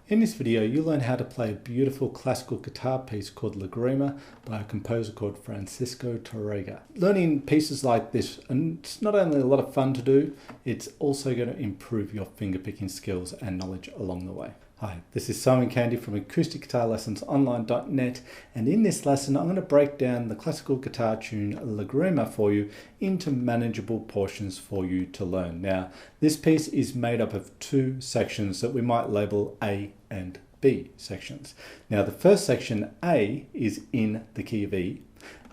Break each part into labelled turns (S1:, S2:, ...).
S1: In this video, you'll learn how to play a beautiful classical guitar piece called Lagrima by a composer called Francisco Tarrega. Learning pieces like this, and it's not only a lot of fun to do, it's also going to improve your fingerpicking skills and knowledge along the way. Hi, this is Simon Candy from AcousticGuitarLessonsOnline.net, and in this lesson I'm going to break down the classical guitar tune Lagrima for you into manageable portions for you to learn. Now, this piece is made up of two sections that we might label A and B sections. Now, the first section, A, is in the key of E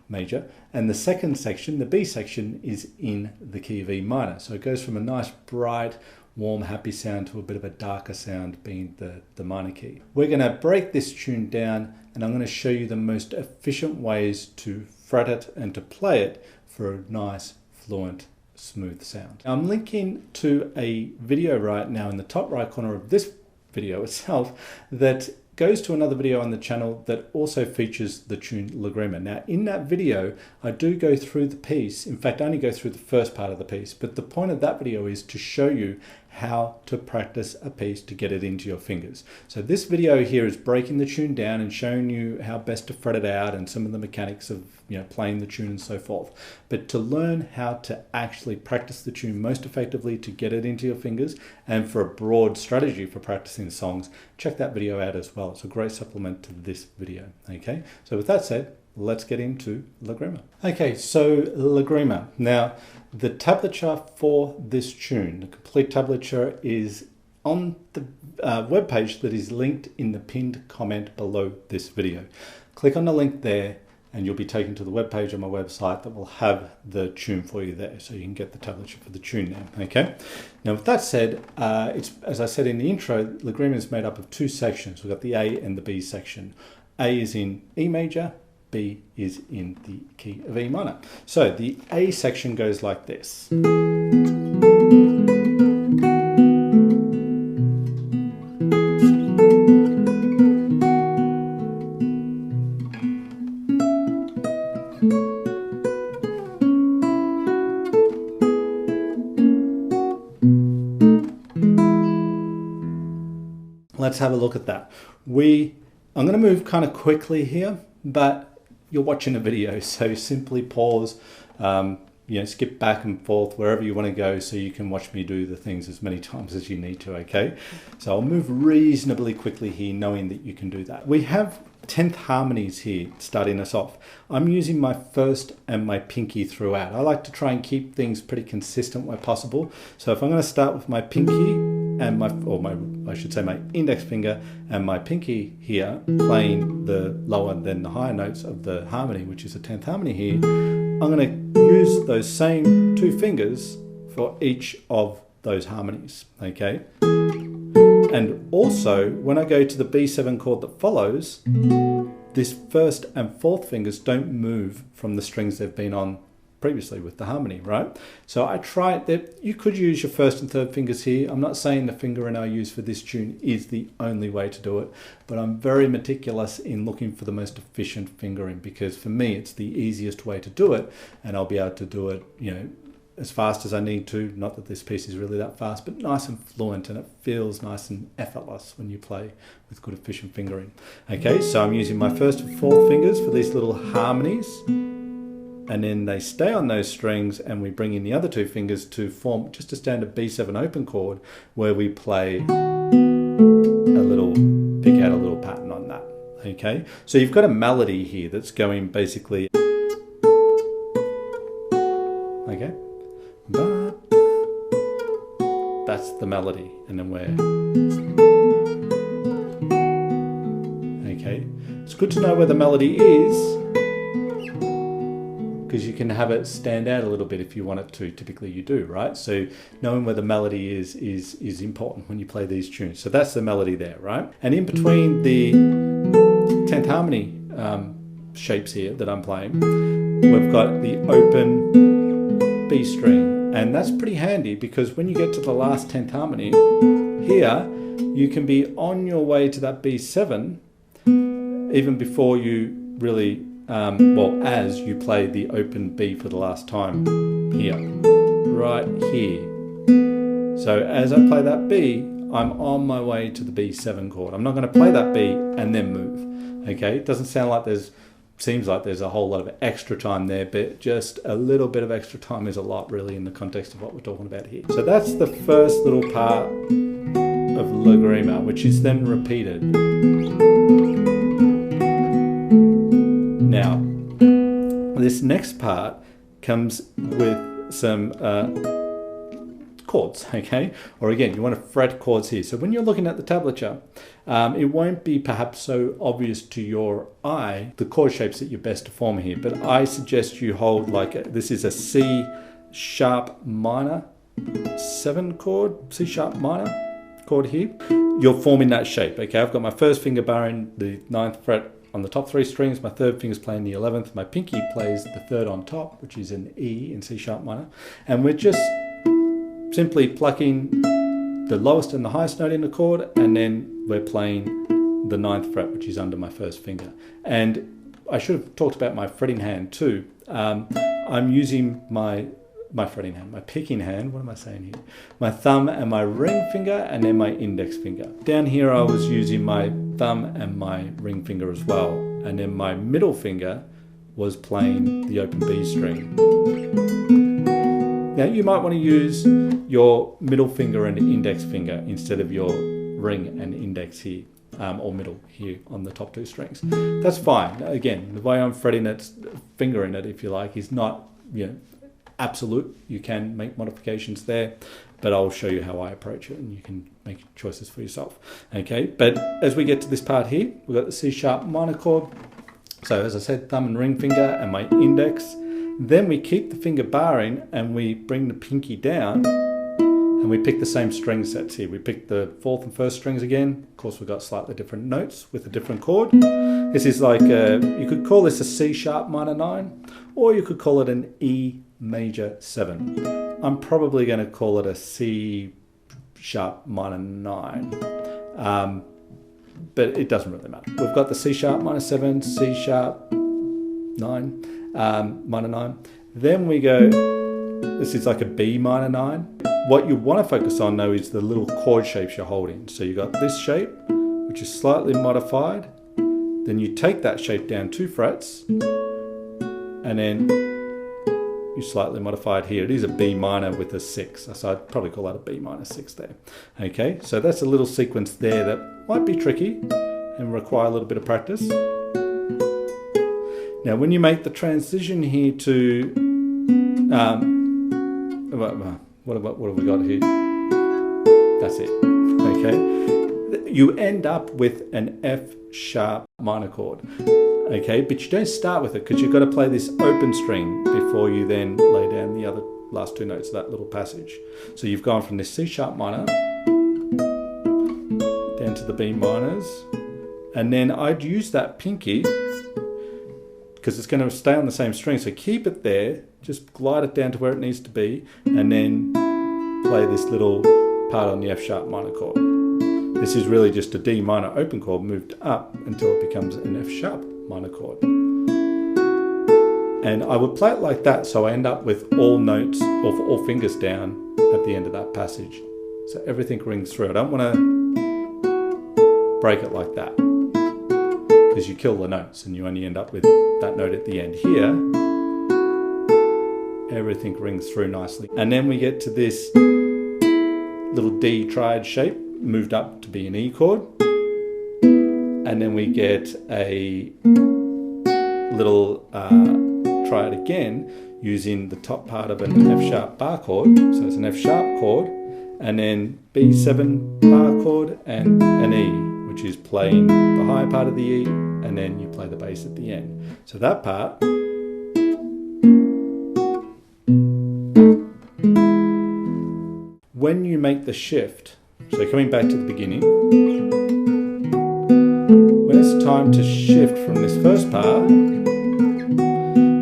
S1: major, and the second section, the B section, is in the key of E minor. So it goes from a nice bright warm, happy sound to a bit of a darker sound being the minor key. We're going to break this tune down and I'm going to show you the most efficient ways to fret it and to play it for a nice, fluent, smooth sound. Now, I'm linking to a video right now in the top right corner of this video itself that goes to another video on the channel that also features the tune Lagrima. Now, in that video, I do go through the piece. In fact, I only go through the first part of the piece, but the point of that video is to show you how to practice a piece to get it into your fingers. So this video here is breaking the tune down and showing you how best to fret it out and some of the mechanics of playing the tune and so forth. But to learn how to actually practice the tune most effectively to get it into your fingers and for a broad strategy for practicing songs, check that video out as well. It's a great supplement to this video. Okay, so with that said, let's get into Lagrima. Okay, so Lagrima. Now, the tablature for this tune, the complete tablature, is on the webpage that is linked in the pinned comment below this video. Click on the link there and you'll be taken to the webpage on my website that will have the tune for you there, so you can get the tablature for the tune now. Okay. Now, with that said, it's, as I said in the intro, Lagrima is made up of two sections. We've got the A and the B section. A is in E major, B is in the key of E minor. So the A section goes like this. Let's have a look at that. I'm going to move kind of quickly here, but you're watching a video, so simply pause, skip back and forth wherever you want to go so you can watch me do the things as many times as you need to, okay? So I'll move reasonably quickly here, knowing that you can do that. We have 10th harmonies here starting us off. I'm using my first and my pinky throughout. I like to try and keep things pretty consistent where possible. So if I'm going to start with my pinky and my index finger and my pinky here, playing the lower than the higher notes of the harmony, which is a 10th harmony here, I'm going to use those same two fingers for each of those harmonies, okay? And also, when I go to the B7 chord that follows, this first and fourth fingers don't move from the strings they've been on previously with the harmony, right? So I try that. You could use your first and third fingers here. I'm not saying the fingering I use for this tune is the only way to do it, but I'm very meticulous in looking for the most efficient fingering, because for me it's the easiest way to do it, and I'll be able to do it, as fast as I need to. Not that this piece is really that fast, but nice and fluent, and it feels nice and effortless when you play with good efficient fingering. Okay, so I'm using my first and fourth fingers for these little harmonies, and then they stay on those strings, and we bring in the other two fingers to form just a standard B7 open chord where we play pick out a little pattern on that. Okay, so you've got a melody here that's going basically, okay, that's the melody, and then okay, it's good to know where the melody is, because you can have it stand out a little bit if you want it to. Typically you do, right? So knowing where the melody is important when you play these tunes. So that's the melody there, right? And in between the 10th harmony shapes here that I'm playing, we've got the open B string. And that's pretty handy, because when you get to the last 10th harmony here, you can be on your way to that B7 even before you really as you play the open B for the last time here, right here. So as I play that B, I'm on my way to the B7 chord. I'm not going to play that B and then move. Okay, it doesn't sound like seems like there's a whole lot of extra time there, but just a little bit of extra time is a lot really in the context of what we're talking about here. So that's the first little part of Lagrima, which is then repeated. Now, this next part comes with some chords, okay? Or again, you want to fret chords here. So when you're looking at the tablature, it won't be perhaps so obvious to your eye the chord shapes that you're best to form here, but I suggest you hold this is a C sharp minor 7 chord, C sharp minor chord here. You're forming that shape, okay? I've got my first finger barring the 9th fret on the top 3 strings, my third finger's playing the 11th, my pinky plays the 3rd on top, which is an E in C sharp minor, and we're just simply plucking the lowest and the highest note in the chord, and then we're playing the 9th fret, which is under my first finger. And I should have talked about my fretting hand too. I'm using my fretting hand, my picking hand, what am I saying here? My thumb and my ring finger, and then my index finger. Down here I was using my thumb and my ring finger as well, and then my middle finger was playing the open B string. Now you might want to use your middle finger and index finger instead of your ring and index here, or middle here on the top 2 strings. That's fine. Again, the way I'm fretting it, fingering it if you like, is not absolute. You can make modifications there, but I'll show you how I approach it and you can make choices for yourself. Okay, but as we get to this part here, we've got the C sharp minor chord. So as I said, thumb and ring finger and my index. Then we keep the finger barring and we bring the pinky down and we pick the same string sets here. We pick the 4th and 1st strings again. Of course, we've got slightly different notes with a different chord. This is like, you could call this a C sharp minor 9, or you could call it an E major 7. I'm probably going to call it a C sharp minor 9. But it doesn't really matter. We've got the C sharp minor 7, C sharp 9. Minor 9. Then we go, this is like a B minor 9. What you want to focus on though is the little chord shapes you're holding. So you got this shape, which is slightly modified. Then you take that shape down 2 frets, and then you slightly modify it here. It is a B minor with a 6, so I'd probably call that a B minor 6 there. Okay, so that's a little sequence there that might be tricky and require a little bit of practice. Now, when you make the transition here to, what have we got here? That's it, okay? You end up with an F sharp minor chord, okay? But you don't start with it because you've got to play this open string before you then lay down the other last 2 notes of that little passage. So you've gone from this C sharp minor down to the B minors, and then I'd use that pinky because it's going to stay on the same string. So keep it there, just glide it down to where it needs to be, and then play this little part on the F sharp minor chord. This is really just a D minor open chord moved up until it becomes an F sharp minor chord. And I would play it like that, so I end up with all notes, or all fingers down at the end of that passage. So everything rings through. I don't want to break it like that, because you kill the notes and you only end up with that note at the end. Here, everything rings through nicely. And then we get to this little D triad shape, moved up to be an E chord. And then we get a little triad again, using the top part of an F sharp bar chord. So it's an F sharp chord, and then B7 bar chord and an E, which is playing the higher part of the E, and then you play the bass at the end. So that part, when you make the shift, so coming back to the beginning, when it's time to shift from this first part,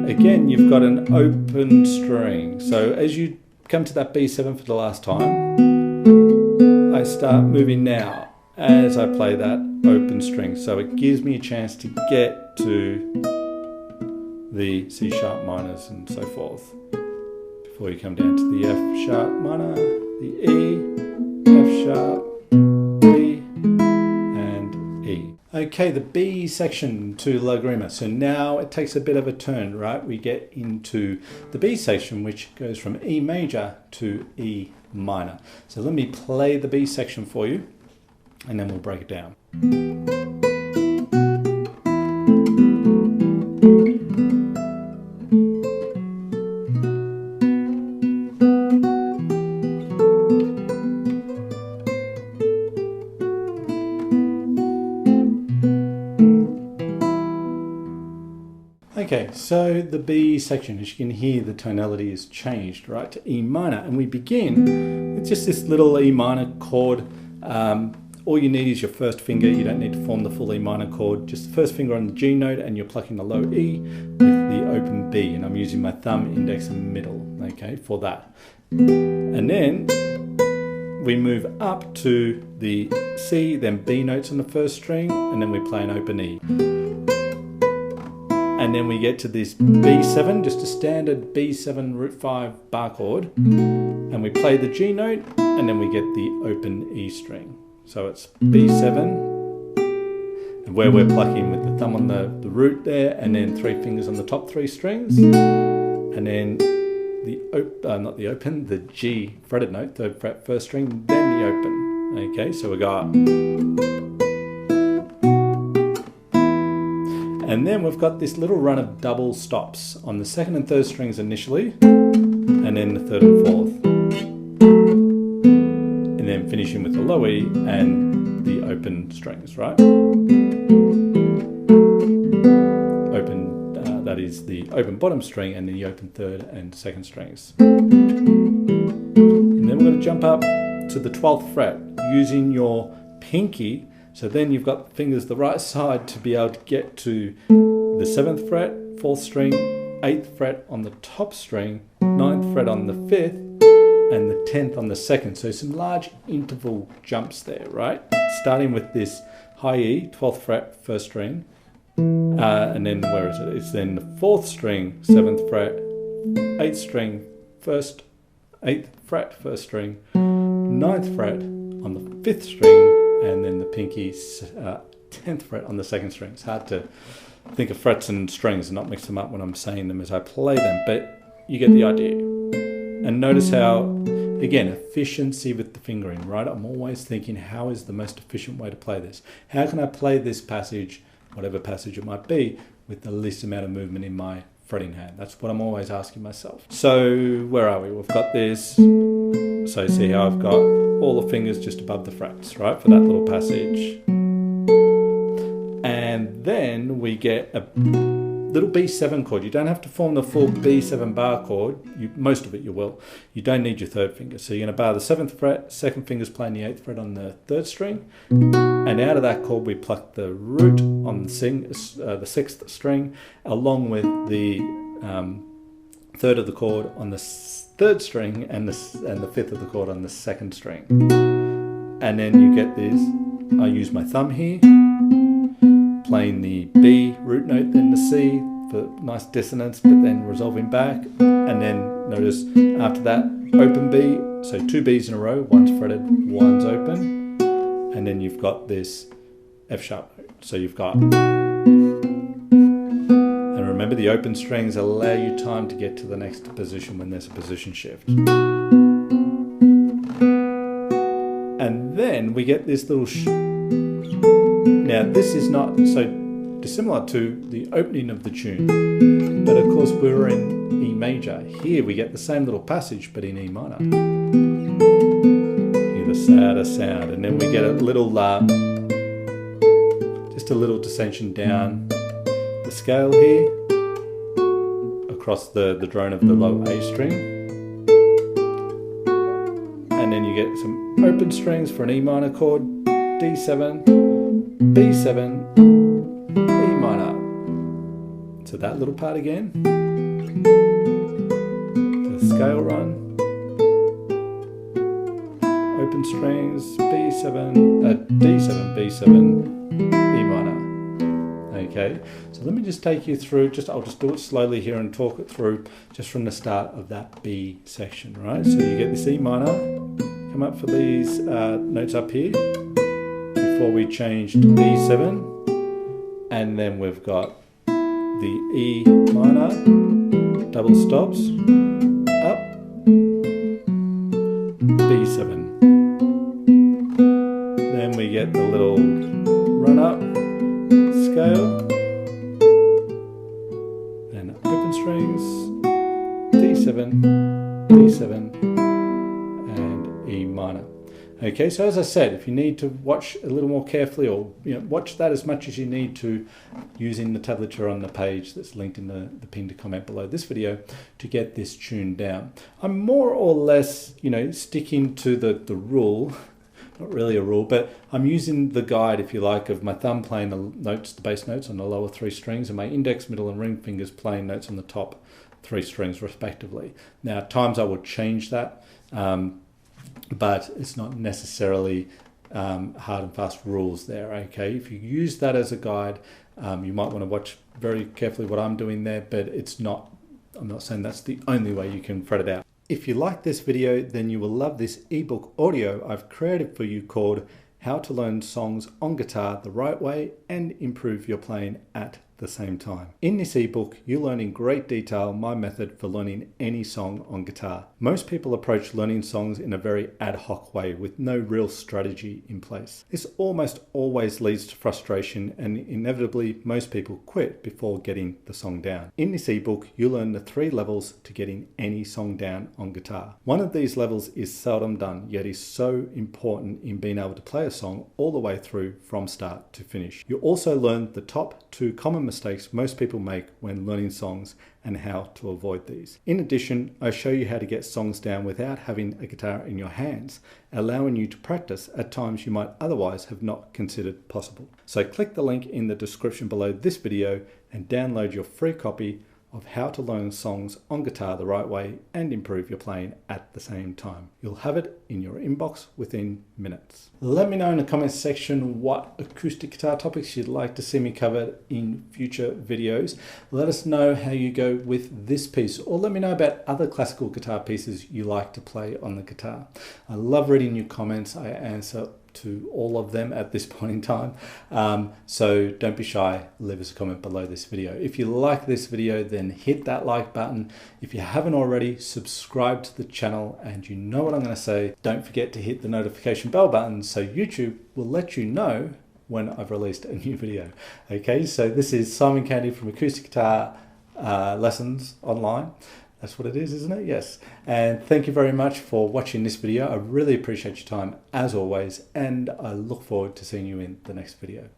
S1: again you've got an open string. So as you come to that B7 for the last time, I start moving now as I play that open string. So it gives me a chance to get to the C sharp minors and so forth before you come down to the F sharp minor, the E, F sharp, Okay, the B section to Lagrima. So now it takes a bit of a turn, right? We get into the B section, which goes from E major to E minor. So let me play the B section for you, and then we'll break it down. Okay, so the B section, as you can hear, the tonality is changed, right, to E minor. And we begin with just this little E minor chord. All you need is your first finger. You don't need to form the full E minor chord. Just the first finger on the G note, and you're plucking the low E with the open B. And I'm using my thumb, index, and middle, okay, for that. And then we move up to the C, then B notes on the first string, and then we play an open E. And then we get to this B7, just a standard B7 root 5 bar chord. And we play the G note, and then we get the open E string. So it's B7, and where we're plucking with the thumb on the root there, and then 3 fingers on the top 3 strings. And then the G fretted note, 3rd fret, 1st string, then the open. Okay, so we got... And then we've got this little run of double stops on the 2nd and 3rd strings initially, and then the 3rd and 4th. And then finishing with the low E and the open strings, right? Open, that is the open bottom string and the open 3rd and 2nd strings. And then we're going to jump up to the 12th fret using your pinky. So then you've got fingers the right side to be able to get to the 7th fret, 4th string, 8th fret on the top string, 9th fret on the 5th, and the 10th on the 2nd. So some large interval jumps there, right? Starting with this high E, 12th fret, 1st string, and then where is it? It's then the 4th string, 7th fret, 8th string, 8th fret, 1st string, 9th fret on the 5th string, and then the pinky 10th fret on the 2nd string. It's hard to think of frets and strings and not mix them up when I'm saying them as I play them, but you get the idea. And notice how, again, efficiency with the fingering, right? I'm always thinking, how is the most efficient way to play this? How can I play this passage, whatever passage it might be, with the least amount of movement in my fretting hand? That's what I'm always asking myself. So where are we? We've got this. So see how I've got all the fingers just above the frets, right, for that little passage. And then we get a little B7 chord. You don't have to form the full B7 bar chord. Most of it you will. You don't need your 3rd finger. So you're going to bar the 7th fret, 2nd finger's playing the 8th fret on the 3rd string. And out of that chord we pluck the root on the 6th string, along with the 3rd of the chord on the 3rd string and the 5th of the chord on the 2nd string. And then you get this. I use my thumb here, playing the B root note, then the C for nice dissonance, but then resolving back. And then notice after that, open B, so 2 Bs in a row, one's fretted, one's open. And then you've got this F sharp note. So you've got... Remember, the open strings allow you time to get to the next position when there's a position shift. And then we get this little... Now, this is not so dissimilar to the opening of the tune, but of course we're in E major. Here we get the same little passage, but in E minor. Hear the sadder sound, and then we get a little... just a little descension down the scale here, across the drone of the low A string, and then you get some open strings for an E minor chord, D7, B7, E minor. So that little part again, the scale run, open strings, D7, B7, E minor. Okay, so let me just take you through, I'll just do it slowly here and talk it through just from the start of that B section, right? So you get this E minor, come up for these notes up here before we change to B7, and then we've got the E minor, double stops, up, B7. Then we get the little run up scale, and open strings, D7, B7, and E minor. Okay, so as I said, if you need to watch a little more carefully, or watch that as much as you need to, using the tablature on the page that's linked in the pinned comment below this video to get this tuned down. I'm more or less, sticking to the rule, not really a rule, but I'm using the guide, if you like, of my thumb playing the notes, the bass notes on the lower 3 strings, and my index, middle, and ring fingers playing notes on the top 3 strings respectively. Now, at times I will change that. But it's not necessarily hard and fast rules there, okay? If you use that as a guide, you might want to watch very carefully what I'm doing there, but I'm not saying that's the only way you can fret it out. If you like this video, then you will love this ebook audio I've created for you called How to Learn Songs on Guitar the Right Way and Improve Your Playing at the Same Time. In this ebook, you learn in great detail my method for learning any song on guitar. Most people approach learning songs in a very ad hoc way with no real strategy in place. This almost always leads to frustration, and inevitably most people quit before getting the song down. In this ebook, you learn the 3 levels to getting any song down on guitar. One of these levels is seldom done, yet is so important in being able to play a song all the way through from start to finish. You also learn the top 2 common mistakes most people make when learning songs and how to avoid these. In addition, I show you how to get songs down without having a guitar in your hands, allowing you to practice at times you might otherwise have not considered possible. So click the link in the description below this video and download your free copy of How to Learn Songs on Guitar the Right Way and Improve Your Playing at the Same Time. You'll have it in your inbox within minutes. Let me know in the comments section what acoustic guitar topics you'd like to see me cover in future videos. Let us know how you go with this piece, or let me know about other classical guitar pieces you like to play on the guitar. I love reading your comments. I answer to all of them at this point in time. So don't be shy, leave us a comment below this video. If you like this video, then hit that like button. If you haven't already, subscribe to the channel, and you know what I'm going to say, don't forget to hit the notification bell button so YouTube will let you know when I've released a new video. Okay, so this is Simon Candy from Acoustic Guitar Lessons Online. That's what it is, isn't it? Yes. And thank you very much for watching this video. I really appreciate your time as always, and I look forward to seeing you in the next video.